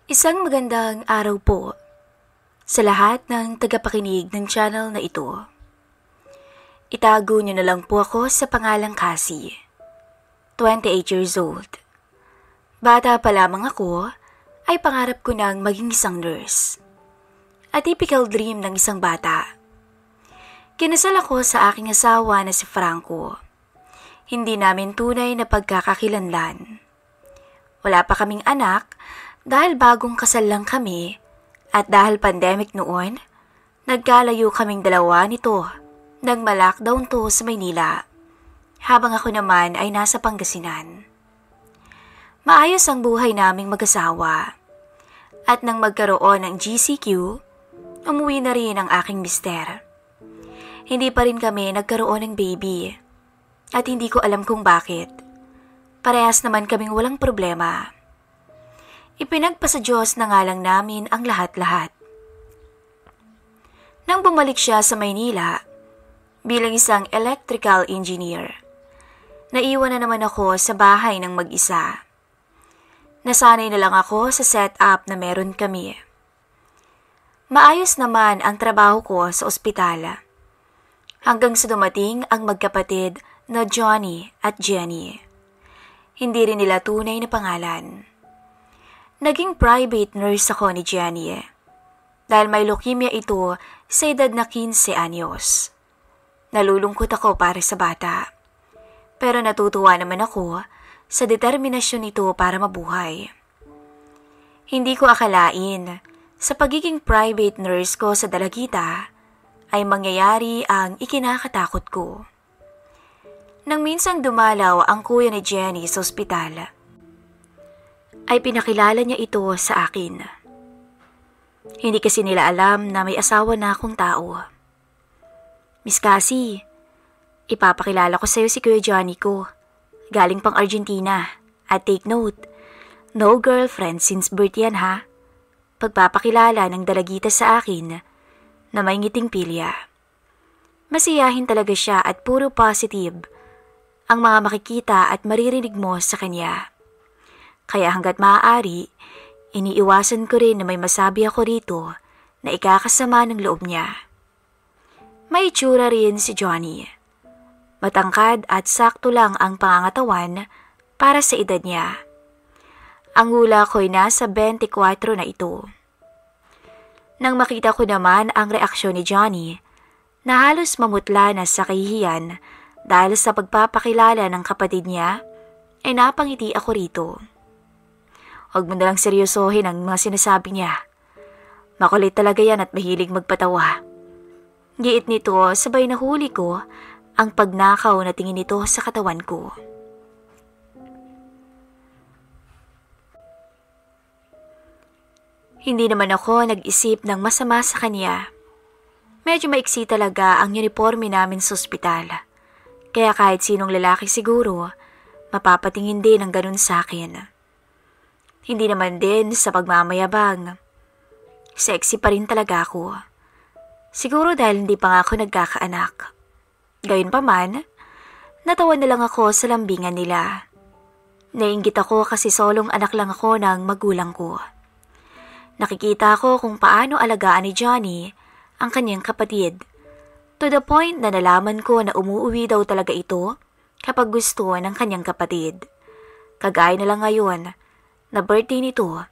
Isang magandang araw po sa lahat ng tagapakinig ng channel na ito. Itago niyo na lang po ako sa pangalang Cassie, 28 years old. Bata pa lamang ako ay pangarap ko ng maging isang nurse. A typical dream ng isang bata. Kinasal ako sa aking asawa na si Franco. Hindi namin tunay na pagkakakilanlan. Wala pa kaming anak dahil bagong kasal lang kami at dahil pandemic noon, nagkalayo kaming dalawa nito nang ma-lockdown to sa Maynila, habang ako naman ay nasa Pangasinan. Maayos ang buhay naming mag-asawa at nang magkaroon ng GCQ, umuwi na rin ang aking mister. Hindi pa rin kami nagkaroon ng baby at hindi ko alam kung bakit. Parehas naman kaming walang problema. Ipinagpasa Diyos na nga lang namin ang lahat-lahat. Nang bumalik siya sa Maynila, bilang isang electrical engineer, naiwan na naman ako sa bahay ng mag-isa. Nasanay na lang ako sa setup na meron kami. Maayos naman ang trabaho ko sa ospital. Hanggang sa dumating ang magkapatid na Johnny at Jenny. Hindi rin nila tunay na pangalan. Naging private nurse ako ni Jenny dahil may leukemia ito sa edad na 15 anyos. Nalulungkot ako para sa bata, pero natutuwa naman ako sa determinasyon nito para mabuhay. Hindi ko akalain sa pagiging private nurse ko sa Dalagita ay mangyayari ang ikinakatakot ko. Nang minsang dumalaw ang kuya ni Jenny sa ospital, ay pinakilala niya ito sa akin. Hindi kasi nila alam na may asawa na akong tao. Miss Cassie, ipapakilala ko sa iyo si Kuya Johnny ko. Galing pang Argentina. At take note, no girlfriend since birth yan ha. Pagpapakilala ng Dalagita sa akin na may ngiting pilya. Masiyahin talaga siya at puro positive ang mga makikita at maririnig mo sa kanya. Kaya hanggat maaari, iniiwasan ko rin na may masabi ako rito na ikakasama ng loob niya. May itsura rin si Johnny. Matangkad at sakto lang ang pangangatawan para sa edad niya. Ang hula ko'y nasa 24 na ito. Nang makita ko naman ang reaksyon ni Johnny, na halos mamutla na sa kahihiyan dahil sa pagpapakilala ng kapatid niya, ay napangiti ako rito. Huwag mo nalang seryosohin ang mga sinasabi niya. Makulit talaga yan at mahilig magpatawa. Giit nito, sabay na huli ko ang pagnakaw na tingin nito sa katawan ko. Hindi naman ako nag-isip ng masama sa kanya. Medyo maiksi talaga ang uniforme namin sa ospital. Kaya kahit sinong lalaki siguro, mapapatingin din ang ganun sa akin. Hindi naman din sa pagmamayabang. Sexy pa rin talaga ako. Siguro dahil hindi pa nga ako nagkakaanak. Gayunpaman, natawa na lang ako sa lambingan nila. Nainggit ako kasi solong anak lang ako ng magulang ko. Nakikita ko kung paano alagaan ni Johnny ang kanyang kapatid. To the point na nalaman ko na umuuwi daw talaga ito kapag gusto ng kanyang kapatid. Kagaya na lang ngayon na birthday nito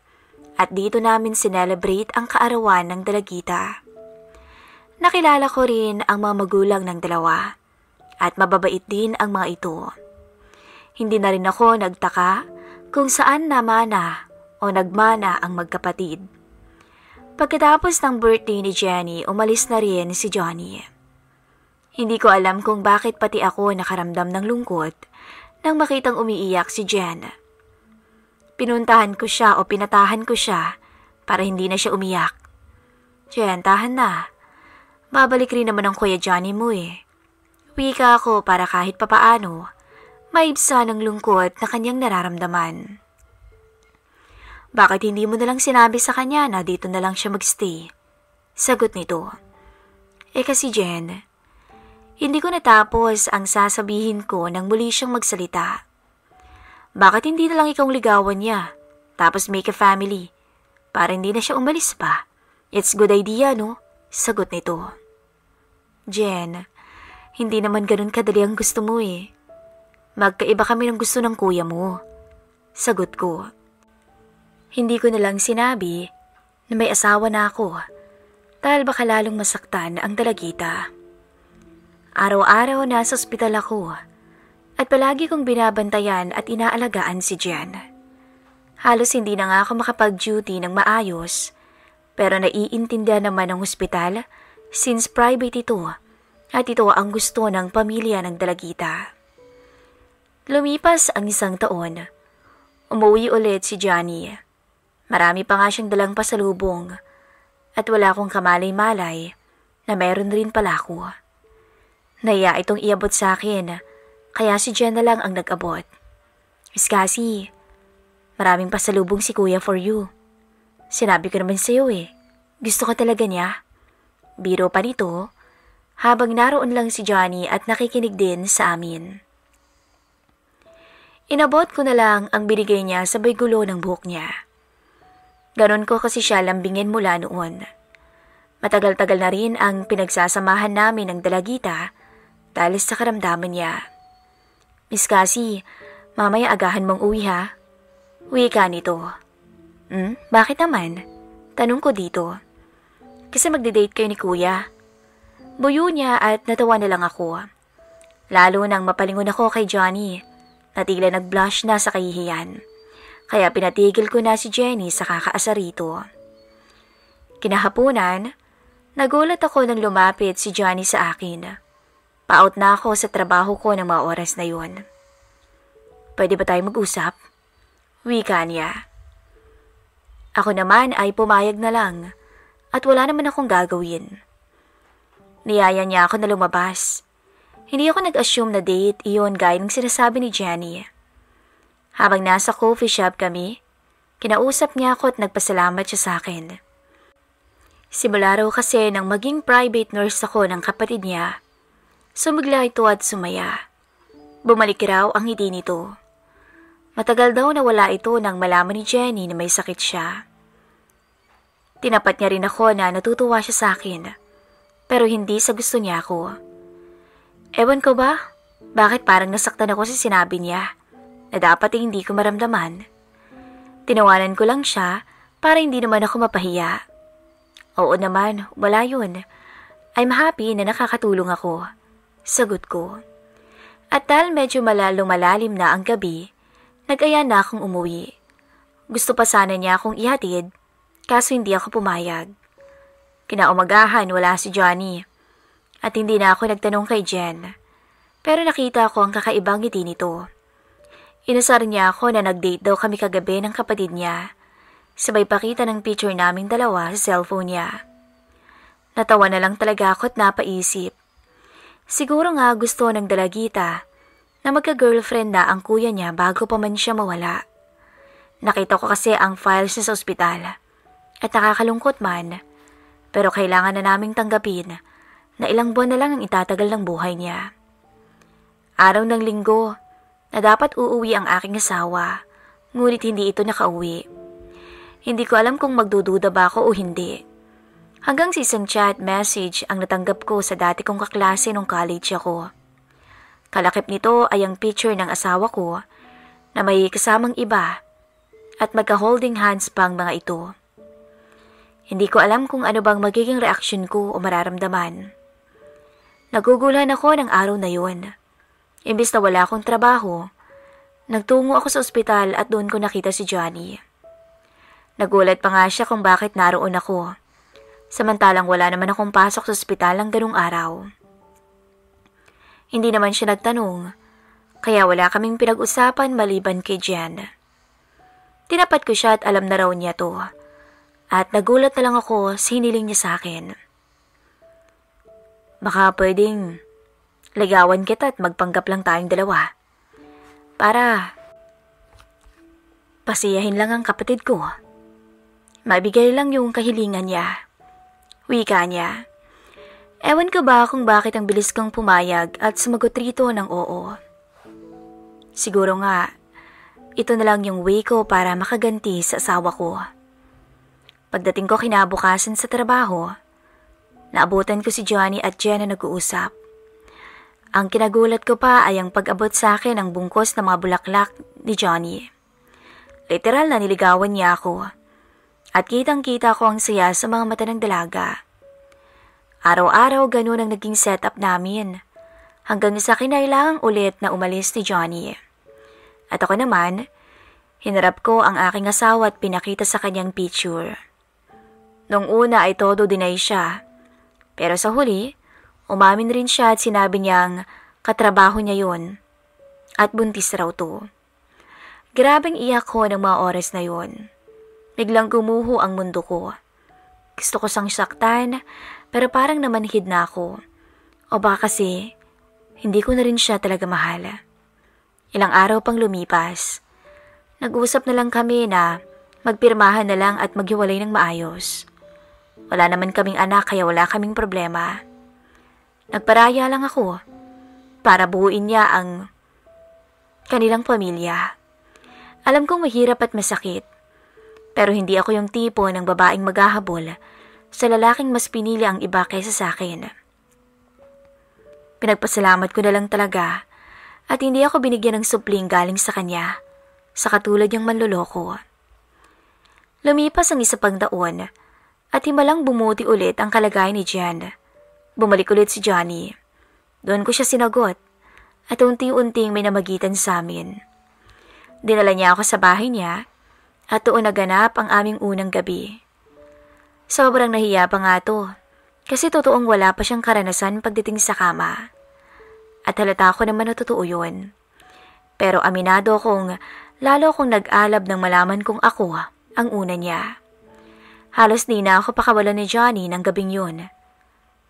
at dito namin sinelebrate ang kaarawan ng Dalagita. Nakilala ko rin ang mga magulang ng dalawa at mababait din ang mga ito. Hindi na rin ako nagtaka kung saan namana o nagmana ang magkapatid. Pagkatapos ng birthday ni Jenny, umalis na rin si Johnny. Hindi ko alam kung bakit pati ako nakaramdam ng lungkot nang makitang umiiyak si Jen. Pinuntahan ko siya o pinatahan ko siya para hindi na siya umiyak. Jen, tahan na. Babalik rin naman ang Kuya Johnny mo eh. Wika ako para kahit papaano, maibsa ng lungkot na kanyang nararamdaman. Bakit hindi mo nalang sinabi sa kanya na dito na lang siya magstay? Sagot nito. Kasi Jen, hindi ko natapos ang sasabihin ko nang muli siyang magsalita. Bakit hindi na lang ikaw ligawan niya, tapos make a family, para hindi na siya umalis pa. It's good idea, no? Sagot nito. Jen, hindi naman ganun kadali ang gusto mo eh. Magkaiba kami ng gusto ng kuya mo. Sagot ko. Hindi ko na lang sinabi na may asawa na ako dahil baka lalong masaktan ang dalagita. Araw-araw nasa ospital ako at palagi kong binabantayan at inaalagaan si Jen. Halos hindi na nga ako makapag-duty ng maayos pero naiintindihan naman ng ospital since private ito at ito ang gusto ng pamilya ng dalagita. Lumipas ang 1 taon. Umuwi ulit si Johnny. Marami pa nga siyang dalang pasalubong at wala akong kamalay-malay na meron rin pala ako. Naya itong iabot sa akin kaya si Jen na lang ang nag-abot. Miss Cassie, maraming pasalubong si kuya for you. Sinabi ko naman sa'yo eh, gusto ka talaga niya. Biro pa nito habang naroon lang si Johnny at nakikinig din sa amin. Inabot ko na lang ang binigay niya sa gulo ng buhok niya. Ganon ko kasi siya lambingin mula noon. Matagal-tagal na rin ang pinagsasamahan namin ng dalagita dahil sa karamdaman niya. Miss Cassie, mamaya agahan mong uwi ha? Uwi ka nito. Bakit naman? Tanong ko dito. Kasi magde-date kayo ni kuya. Buyo niya at natawa na lang ako. Lalo nang mapalingon ako kay Johnny. Natila nag-blush na sa kahihiyan. Kaya pinatigil ko na si Jenny sa kakaasa rito. Kinahaponan, nagulat ako nang lumapit si Johnny sa akin. Paot na ako sa trabaho ko ng mga oras na yun. Pwede ba tayo mag-usap? Wika niya. Ako naman ay pumayag na lang at wala naman akong gagawin. Niyaya niya ako na lumabas. Hindi ako nag-assume na date iyon gaya ng sinasabi ni Jenny. Habang nasa coffee shop kami, kinausap niya ako at nagpasalamat siya sa akin. Simula raw kasi nang maging private nurse ako ng kapatid niya, sumigla ito at sumaya. Bumalik raw ang ngiti nito. Matagal daw nawala ito nang malaman ni Jenny na may sakit siya. Tinapat niya rin ako na natutuwa siya sa akin, pero hindi sa gusto niya ako. Ewan ko ba, bakit parang nasaktan ako sa sinabi niya na dapat hindi ko maramdaman. Tinawanan ko lang siya para hindi naman ako mapahiya. Oo naman, wala yun. I'm happy na nakakatulong ako. Sagot ko. At dahil medyo malalim na ang gabi, nag-aya na akong umuwi. Gusto pa sana niya akong ihatid, kaso hindi ako pumayag. Kinaumagahan wala si Johnny. At hindi na ako nagtanong kay Jen. Pero nakita ko ang kakaibang ngiti nito. Inasar niya ako na nag-date daw kami kagabi ng kapatid niya. Sabay pakita ng picture naming dalawa sa cellphone niya. Natawa na lang talaga ako at napaisip. Siguro nga gusto ng dalagita na magka-girlfriend na ang kuya niya bago pa man siya mawala. Nakita ko kasi ang files niya sa ospital. At nakakalungkot man, pero kailangan na naming tanggapin na ilang buwan na lang ang itatagal ng buhay niya. Araw ng linggo, na dapat uuwi ang aking asawa, ngunit hindi ito nakauwi. Hindi ko alam kung magdududa ba ako o hindi. Hanggang sa isang chat message ang natanggap ko sa dati kong kaklase nung college ako. Kalakip nito ay ang picture ng asawa ko na may kasamang iba at magka-holding hands pa ang mga ito. Hindi ko alam kung ano bang magiging reaksyon ko o mararamdaman. Naguguluhan ako ng araw na yun. Imbis na wala akong trabaho, nagtungo ako sa ospital at doon ko nakita si Johnny. Nagulat pa nga siya kung bakit naroon ako, samantalang wala naman akong pasok sa ospital ng ganung araw. Hindi naman siya nagtanong, kaya wala kaming pinag-usapan maliban kay Jen. Tinapat ko siya at alam na raw niya to, at nagulat na lang ako sa hiniling niya sa akin. Baka pwedeng ligawan kita at magpanggap lang tayong dalawa. Para pasiyahin lang ang kapatid ko. Mabigay lang yung kahilingan niya. Wika niya. Ewan ko ba kung bakit ang bilis kong pumayag at sumagot rito ng oo. Siguro nga, ito na lang yung way ko para makaganti sa asawa ko. Pagdating ko kinabukasan sa trabaho, naabutan ko si Johnny at Jen na nag-uusap. Ang kinagulat ko pa ay ang pag-abot sa akin ng bungkos ng mga bulaklak ni Johnny. Literal na niligawan niya ako. At kitang-kita ko ang saya sa mga mata ng dalaga. Araw-araw ganun ang naging setup namin. Hanggang sa kinailangang ulit na umalis ni Johnny. At ako naman, hinarap ko ang aking asawa at pinakita sa kanyang picture. Nung una ay todo deny siya. Pero sa huli, umamin rin siya at sinabi niyang katrabaho niya yun. At buntis raw to. Grabeng iyak ko ng mga oras na yun. Biglang gumuho ang mundo ko. Gusto ko sang saktan, pero parang namanhid na ako. O baka kasi, hindi ko na rin siya talaga mahal. Ilang araw pang lumipas. Nag-usap na lang kami na magpirmahan na lang at maghiwalay ng maayos. Wala naman kaming anak kaya wala kaming problema. Nagparaya lang ako para buuin niya ang kanilang pamilya. Alam kong mahirap at masakit. Pero hindi ako yung tipo ng babaeng maghahabol sa lalaking mas pinili ang iba kaysa sa akin. Pinagpasalamat ko na lang talaga at hindi ako binigyan ng supling galing sa kanya, sa katulad yung manloloko. Lumipas ang isa pang taon at himalang bumuti ulit ang kalagayan ni Jen. Bumalik ulit si Johnny. Doon ko siya sinagot at unti-unting may namagitan sa amin. Dinala niya ako sa bahay niya at doon naganap ang aming unang gabi. Sobrang nahiya pa nga to kasi totoong wala pa siyang karanasan pagdating sa kama. At halata ko naman na totoo yun. Pero aminado kong lalo kong nag-alab nang malaman kong ako ang una niya. Halos di na ako pakawalan ni Johnny ng gabing yun.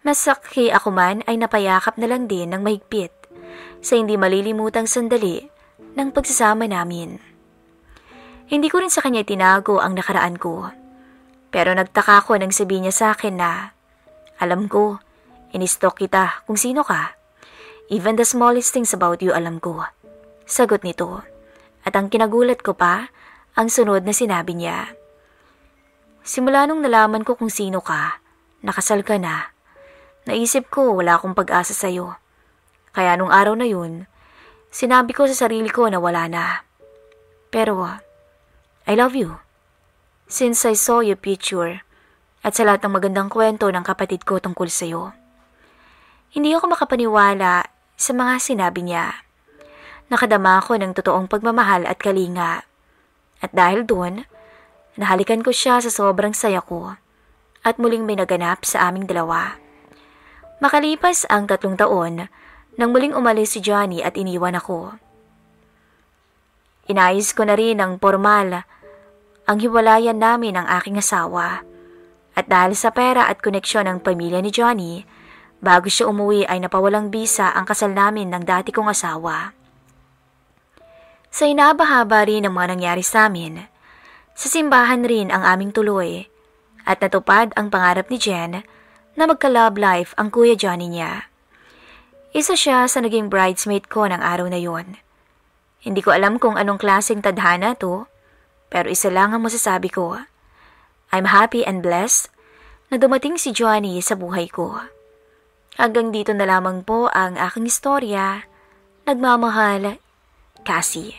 Masakhi ako man ay napayakap na lang din ng mahigpit sa hindi malilimutang sandali ng pagsasama namin. Hindi ko rin sa kanya tinago ang nakaraan ko. Pero nagtaka ko nang sabihin niya sa akin na, alam ko, inistalk kita kung sino ka. Even the smallest things about you alam ko. Sagot nito. At ang kinagulat ko pa, ang sunod na sinabi niya. Simula nung nalaman ko kung sino ka, nakasal ka na. Naisip ko wala akong pag-asa sa'yo. Kaya nung araw na yun, sinabi ko sa sarili ko na wala na. Pero, I love you. Since I saw your picture at sa lahat ng magandang kwento ng kapatid ko tungkol sa'yo. Hindi ako makapaniwala sa mga sinabi niya. Nakadama ako ng totoong pagmamahal at kalinga. At dahil doon, nahalikan ko siya sa sobrang saya ko at muling may naganap sa aming dalawa. Makalipas ang 3 taon nang muling umalis si Johnny at iniwan ako. Inayos ko na rin ng formal ang hiwalayan namin ng aking asawa. At dahil sa pera at koneksyon ng pamilya ni Johnny, bago siya umuwi ay napawalang bisa ang kasal namin ng dati kong asawa. Sa inabahaba rin ang mga nangyari sa amin, sa simbahan rin ang aming tuloy at natupad ang pangarap ni Jen na magka-love life ang kuya Johnny niya. Isa siya sa naging bridesmaid ko ng araw na yon. Hindi ko alam kung anong klaseng tadhana to, pero isa lang ang masasabi ko. I'm happy and blessed na dumating si Johnny sa buhay ko. Hanggang dito na lamang po ang aking istorya. Nagmamahal, Cassie.